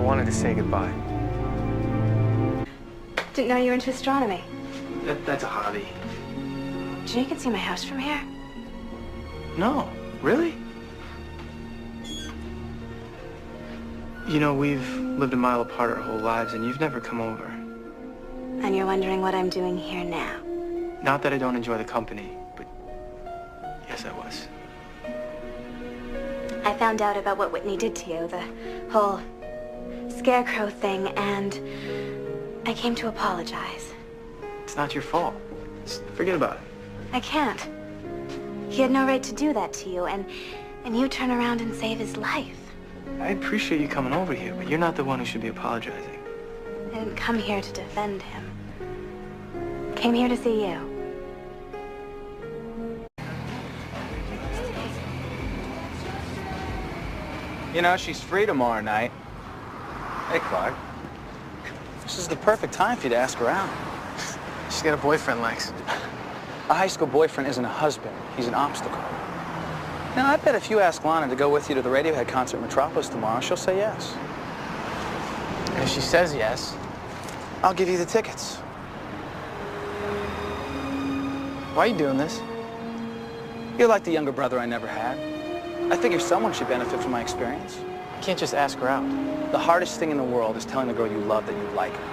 wanted to say goodbye. Didn't know you were into astronomy. That's a hobby. Do you know you can see my house from here? No, really? You know, we've lived a mile apart our whole lives, and you've never come over. And you're wondering what I'm doing here now? Not that I don't enjoy the company, but yes, I was. I found out about what Whitney did to you, the whole scarecrow thing, and I came to apologize. It's not your fault. Just forget about it. I can't. He had no right to do that to you, and you turn around and save his life. I appreciate you coming over here, but you're not the one who should be apologizing. I didn't come here to defend him. Came here to see you. You know, she's free tomorrow night. Hey, Clark. This is the perfect time for you to ask her out. She's got a boyfriend, Lex. A high school boyfriend isn't a husband. He's an obstacle. Now, I bet if you ask Lana to go with you to the Radiohead concert in Metropolis tomorrow, she'll say yes. And if she says yes, I'll give you the tickets. why are you doing this? You're like the younger brother I never had. I figure someone should benefit from my experience. You can't just ask her out. The hardest thing in the world is telling the girl you love that you like her.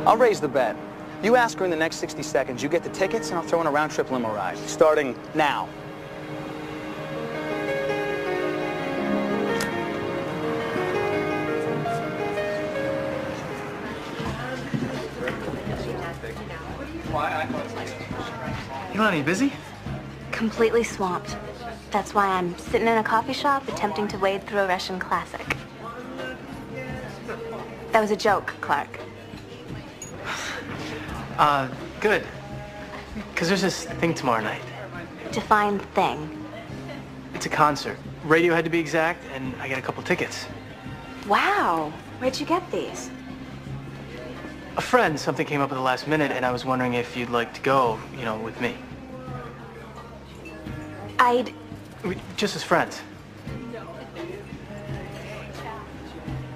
I'll raise the bet. You ask her in the next 60 seconds, you get the tickets, and I'll throw in a round-trip limo ride, starting now. You Lana, you busy? Completely swamped. That's why I'm sitting in a coffee shop attempting to wade through a Russian classic. That was a joke, Clark. Good. Because there's this thing tomorrow night. Define thing. It's a concert. Radiohead to be exact, and I get a couple tickets. Wow. Where'd you get these? A friend, something came up at the last minute, and I was wondering if you'd like to go, you know, with me. Just as friends.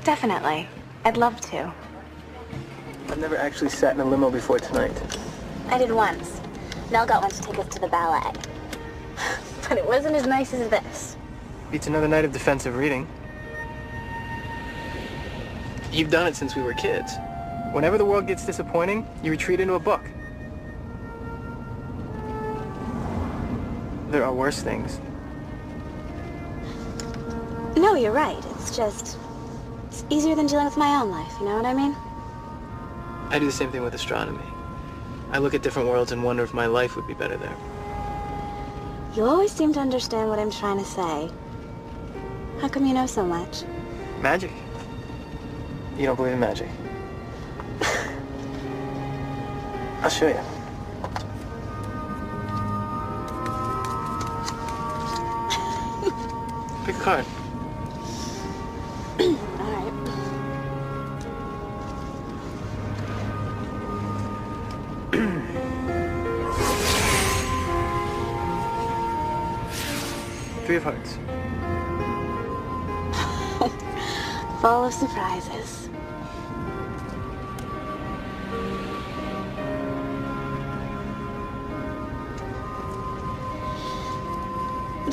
Definitely. I'd love to. I've never actually sat in a limo before tonight. I did once. Mel got one to take us to the ballet. But it wasn't as nice as this. Beats another night of defensive reading. You've done it since we were kids. Whenever the world gets disappointing, you retreat into a book. There are worse things. No, you're right. It's easier than dealing with my own life, you know what I mean? I do the same thing with astronomy. I look at different worlds and wonder if my life would be better there. You always seem to understand what I'm trying to say. How come you know so much? Magic. You don't believe in magic? I'll show you. Pick a card. All right. Three of hearts. Full of surprises.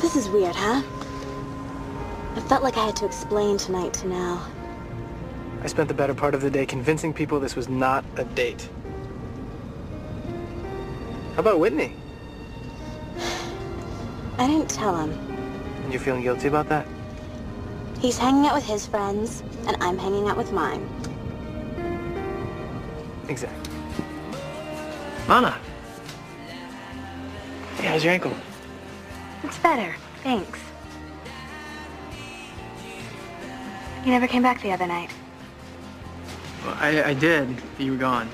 This is weird, huh? I felt like I had to explain tonight to Nell. I spent the better part of the day convincing people this was not a date. How about Whitney? I didn't tell him. And you're feeling guilty about that? He's hanging out with his friends, and I'm hanging out with mine. Exactly. Lana! Hey, how's your ankle? It's better, thanks. You never came back the other night. Well, I did, but you were gone.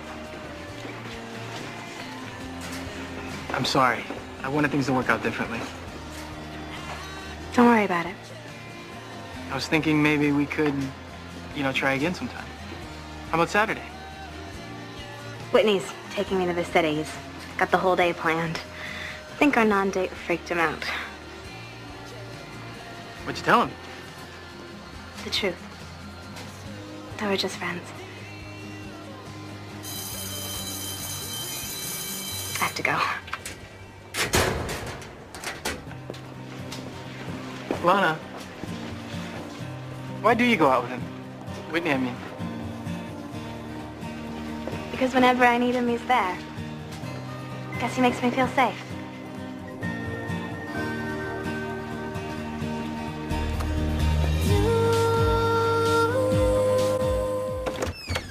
I'm sorry. I wanted things to work out differently. Don't worry about it. I was thinking maybe we could, you know, try again sometime. How about Saturday? Whitney's taking me to the city. He's got the whole day planned. I think our non-date freaked him out. What'd you tell him? the truth. They were just friends. I have to go. Lana, why do you go out with him? Whitney, I mean. Because whenever I need him, he's there. Guess he makes me feel safe.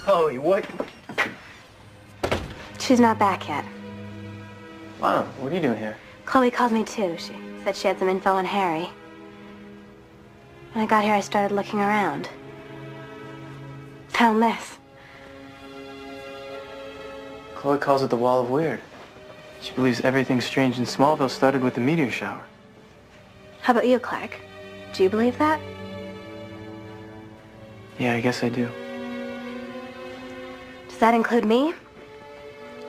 Chloe, what? She's not back yet. Lana, what are you doing here? Chloe called me too. She said she had some info on Harry. When I got here, I started looking around. Found this. Chloe calls it the Wall of Weird. She believes everything strange in Smallville started with the meteor shower. How about you, Clark? Do you believe that? Yeah, I guess I do. Does that include me?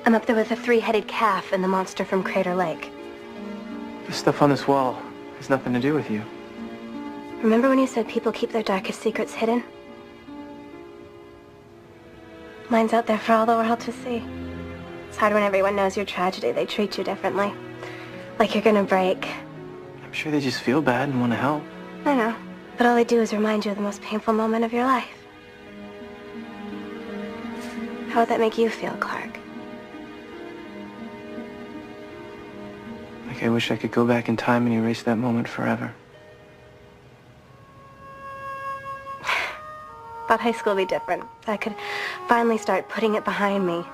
I'm up there with the three-headed calf and the monster from Crater Lake. The stuff on this wall has nothing to do with you. Remember when you said people keep their darkest secrets hidden? Mine's out there for all the world to see. It's hard when everyone knows your tragedy. They treat you differently. Like you're gonna break. I'm sure they just feel bad and want to help. I know. But all they do is remind you of the most painful moment of your life. How would that make you feel, Clark? Like I wish I could go back in time and erase that moment forever. Thought high school would be different. I could finally start putting it behind me.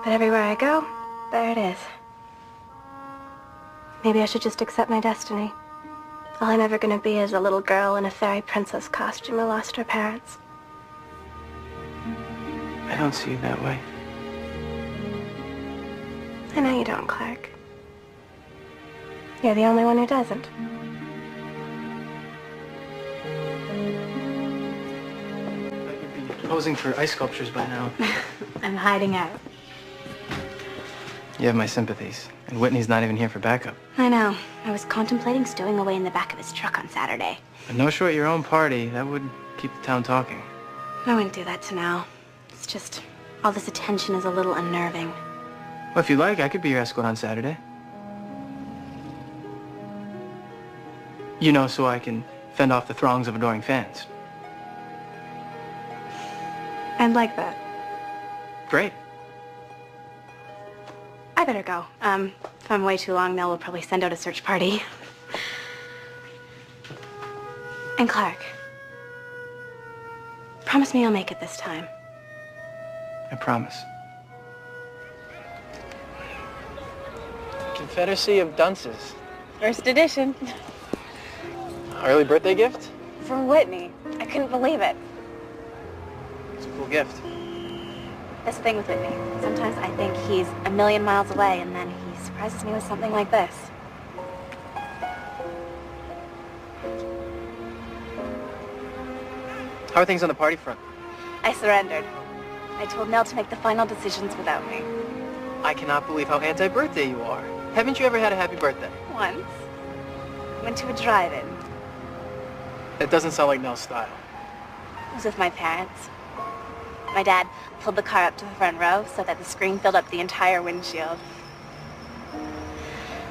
But everywhere I go, there it is. Maybe I should just accept my destiny. All I'm ever gonna be is a little girl in a fairy princess costume who lost her parents. I don't see it that way. I know you don't, Clark. You're the only one who doesn't. You'd be posing for ice sculptures by now. I'm hiding out. You have my sympathies. And Whitney's not even here for backup. I know. I was contemplating stowing away in the back of his truck on Saturday. But no show at your own party. That would keep the town talking. I wouldn't do that to now. It's just, all this attention is a little unnerving. Well, if you like, I could be your escort on Saturday. You know, so I can fend off the throngs of adoring fans. I'd like that. Great. I better go. If I'm away too long, Nell will probably send out a search party. And Clark, promise me you'll make it this time. I promise. Confederacy of Dunces. First edition. Early birthday gift? From Whitney. I couldn't believe it. It's a cool gift. That's the thing with Whitney. Sometimes I think he's a million miles away, and then he surprises me with something like this. How are things on the party front? I surrendered. I told Nell to make the final decisions without me. I cannot believe how anti-birthday you are. Haven't you ever had a happy birthday? Once. Went to a drive-in. That doesn't sound like Nell's style. I was with my parents. My dad pulled the car up to the front row so that the screen filled up the entire windshield.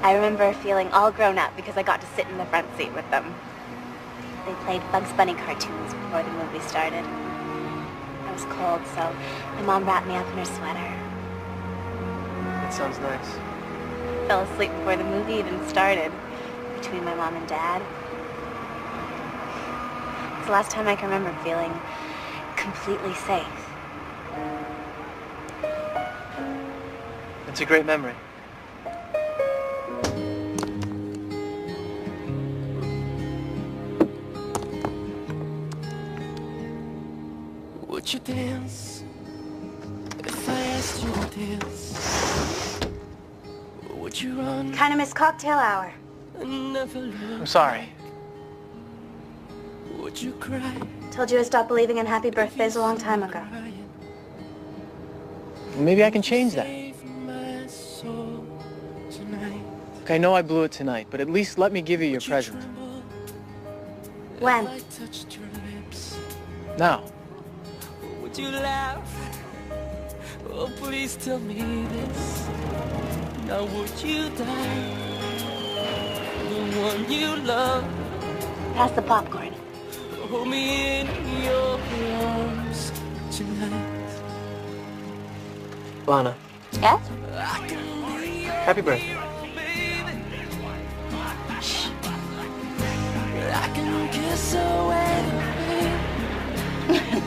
I remember feeling all grown up because I got to sit in the front seat with them. They played Bugs Bunny cartoons before the movie started. I was cold, so my mom wrapped me up in her sweater. That sounds nice. Fell asleep before the movie even started, between my mom and dad. It's the last time I can remember feeling completely safe. It's a great memory. Would you dance if I asked you to dance? Or would you run Kind of miss cocktail hour. and never look? I'm sorry. Would you cry? Told you I stopped believing in happy birthdays a long time ago. Maybe I can change that. Save my soul tonight. Look, I know I blew it tonight, but at least let me give you your present. When? If I touched your lips, No. would you laugh? Oh, please tell me this. Now would you die? The one you love, Pass the popcorn. hold me in your arms tonight. Lana, Yes? I can be your happy birthday. hero, baby. I can kiss away the pain.